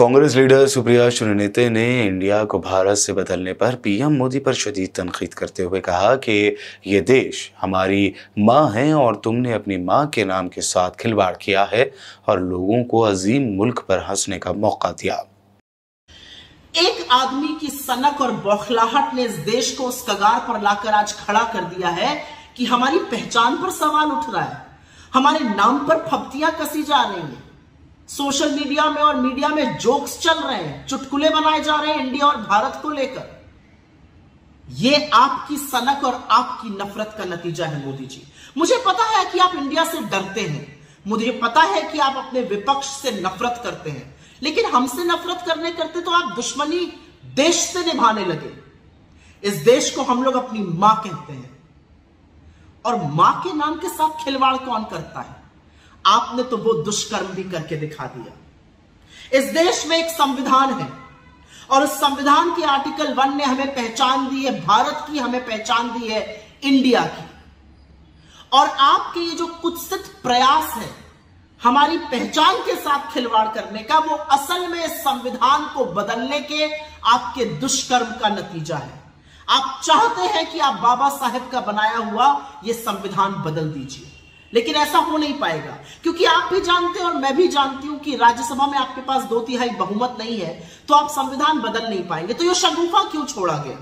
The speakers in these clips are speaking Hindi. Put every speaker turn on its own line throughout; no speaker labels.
कांग्रेस लीडर सुप्रिया श्रीनेते ने इंडिया को भारत से बदलने पर पीएम मोदी पर शदीद तनकीद करते हुए कहा कि ये देश हमारी माँ है और तुमने अपनी माँ के नाम के साथ खिलवाड़ किया है और लोगों को अजीम मुल्क पर हंसने का मौका दिया।
एक आदमी की सनक और बौखलाहट ने इस देश को उस कगार पर लाकर आज खड़ा कर दिया है कि हमारी पहचान पर सवाल उठ रहा है, हमारे नाम पर फप्तियां कसी जा रही हैं, सोशल मीडिया में और मीडिया में जोक्स चल रहे हैं, चुटकुले बनाए जा रहे हैं इंडिया और भारत को लेकर। यह आपकी सनक और आपकी नफरत का नतीजा है मोदी जी। मुझे पता है कि आप इंडिया से डरते हैं, मुझे पता है कि आप अपने विपक्ष से नफरत करते हैं, लेकिन हमसे नफरत करते तो आप दुश्मनी देश से निभाने लगे। इस देश को हम लोग अपनी मां कहते हैं और मां के नाम के साथ खिलवाड़ कौन करता है? आपने तो वो दुष्कर्म भी करके दिखा दिया। इस देश में एक संविधान है और उस संविधान के आर्टिकल 1 ने हमें पहचान दी है भारत की, हमें पहचान दी है इंडिया की। और आपके ये जो कुत्सित प्रयास है हमारी पहचान के साथ खिलवाड़ करने का, वो असल में इस संविधान को बदलने के आपके दुष्कर्म का नतीजा है। आप चाहते हैं कि आप बाबा साहेब का बनाया हुआ यह संविधान बदल दीजिए, लेकिन ऐसा हो नहीं पाएगा, क्योंकि आप भी जानते हैं और मैं भी जानती हूं कि राज्यसभा में आपके पास 2/3 बहुमत नहीं है, तो आप संविधान बदल नहीं पाएंगे। तो यह शगुफा क्यों छोड़ा गया?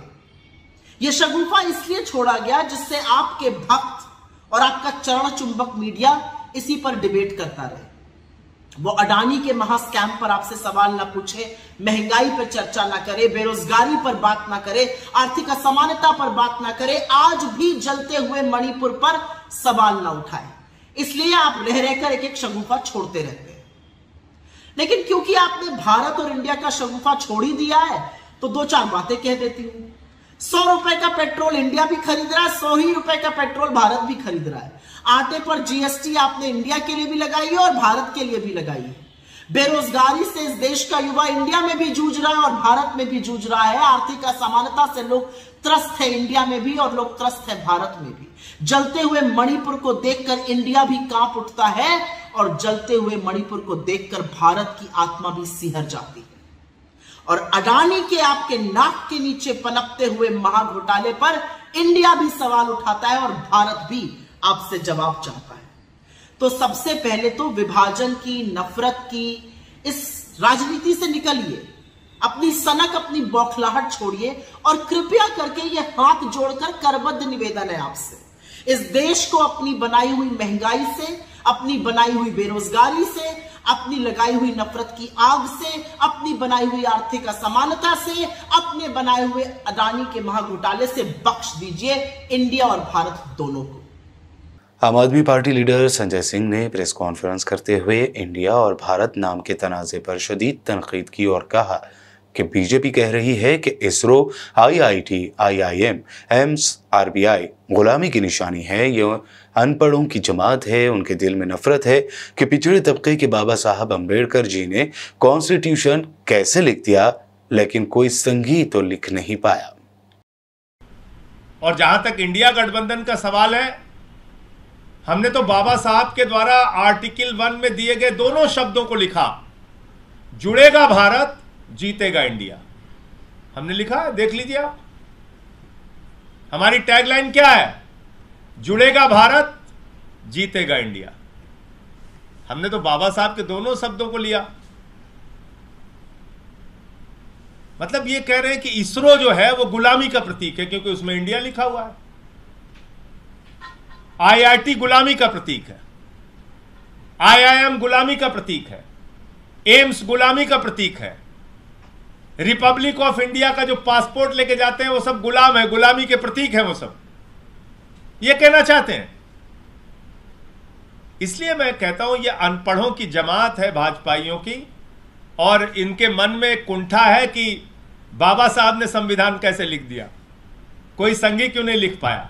यह शगुफा इसलिए छोड़ा गया जिससे आपके भक्त और आपका चरण चुंबक मीडिया इसी पर डिबेट करता रहे। वो अडानी के महा स्कैम पर आपसे सवाल ना पूछे, महंगाई पर चर्चा ना करे, बेरोजगारी पर बात ना करे, आर्थिक असमानता पर बात ना करे, आज भी जलते हुए मणिपुर पर सवाल ना उठाए। इसलिए आप रह रहकर एक एक शगुफा छोड़ते रहते हैं। लेकिन क्योंकि आपने भारत और इंडिया का शगुफा छोड़ ही दिया है, तो 2-4 बातें कह देती हूं। 100 रुपए का पेट्रोल इंडिया भी खरीद रहा है, 100 ही रुपए का पेट्रोल भारत भी खरीद रहा है। आटे पर जीएसटी आपने इंडिया के लिए भी लगाई है और भारत के लिए भी लगाई है। बेरोजगारी से इस देश का युवा इंडिया में भी जूझ रहा है और भारत में भी जूझ रहा है। आर्थिक असमानता से लोग त्रस्त है इंडिया में भी और लोग त्रस्त है भारत में भी। जलते हुए मणिपुर को देखकर इंडिया भी कांप उठता है और जलते हुए मणिपुर को देखकर भारत की आत्मा भी सिहर जाती है। और अडानी के आपके नाक के नीचे पनपते हुए महाघोटाले पर इंडिया भी सवाल उठाता है और भारत भी आपसे जवाब चाहता है। तो सबसे पहले तो विभाजन की, नफरत की इस राजनीति से निकलिए, अपनी सनक, अपनी बौखलाहट छोड़िए और कृपया करके यह हाथ जोड़कर करबद्ध निवेदन है आपसे, इस देश को अपनी बनाई हुई महंगाई से, अपनी बनाई हुई बेरोजगारी से, अपनी लगाई हुई नफरत की आग से, अपनी बनाई हुई आर्थिक असमानता से, अपने बनाए हुए अडानी के महाघोटाले से बख्श दीजिए इंडिया और भारत दोनों को।
आम आदमी पार्टी लीडर संजय सिंह ने प्रेस कॉन्फ्रेंस करते हुए इंडिया और भारत नाम के तनाज़े पर शदीद तनकीद की और कहा कि बीजेपी कह रही है कि ISRO, IIT, IIM, AIIMS, RBI गुलामी की निशानी है। यह अनपढ़ों की जमात है। उनके दिल में नफरत है कि पिछड़े तबके के बाबा साहब अम्बेडकर जी ने कॉन्स्टिट्यूशन कैसे लिख दिया, लेकिन कोई संगीत तो लिख नहीं पाया।
और जहां तक इंडिया गठबंधन का सवाल है, हमने तो बाबा साहब के द्वारा आर्टिकल 1 में दिए गए दोनों शब्दों को लिखा, जुड़ेगा भारत, जीतेगा इंडिया। हमने लिखा है, देख लीजिए आप। हमारी टैगलाइन क्या है? जुड़ेगा भारत, जीतेगा इंडिया। हमने तो बाबा साहब के दोनों शब्दों को लिया। मतलब ये कह रहे हैं कि इसरो जो है वो गुलामी का प्रतीक है, क्योंकि उसमें इंडिया लिखा हुआ है। IIT गुलामी का प्रतीक है, IIM गुलामी का प्रतीक है, एम्स गुलामी का प्रतीक है, रिपब्लिक ऑफ इंडिया का जो पासपोर्ट लेके जाते हैं वो सब गुलाम है, गुलामी के प्रतीक है वो सब। ये कहना चाहते हैं। इसलिए मैं कहता हूं ये अनपढ़ों की जमात है भाजपाइयों की, और इनके मन में कुंठा है कि बाबा साहब ने संविधान कैसे लिख दिया, कोई संगी क्यों नहीं लिख पाया।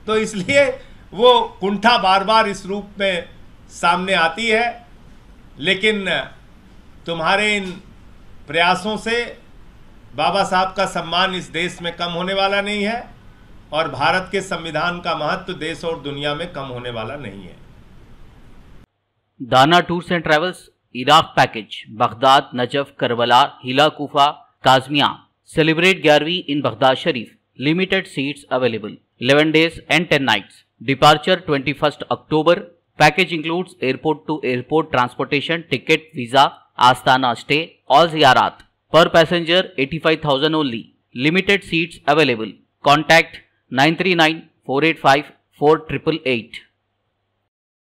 तो इसलिए वो कुंठा बार बार इस रूप में सामने आती है। लेकिन तुम्हारे इन प्रयासों से बाबा साहब का सम्मान इस देश में कम होने वाला नहीं है और भारत के संविधान का महत्व देश और दुनिया में कम होने वाला नहीं है।
दाना tours and travels Iraq package Baghdad, Najaf, Karbala, हिला, कूफा, काज़मिया. Celebrate 11वीं in Baghdad Sharif. Limited seats available. 11 days and 10 nights. Departure 21st October. Package includes airport to airport transportation, ticket, visa, Astana stay, all ziyarat. Per passenger 85,000 only. Limited seats available. Contact 939 485 4888.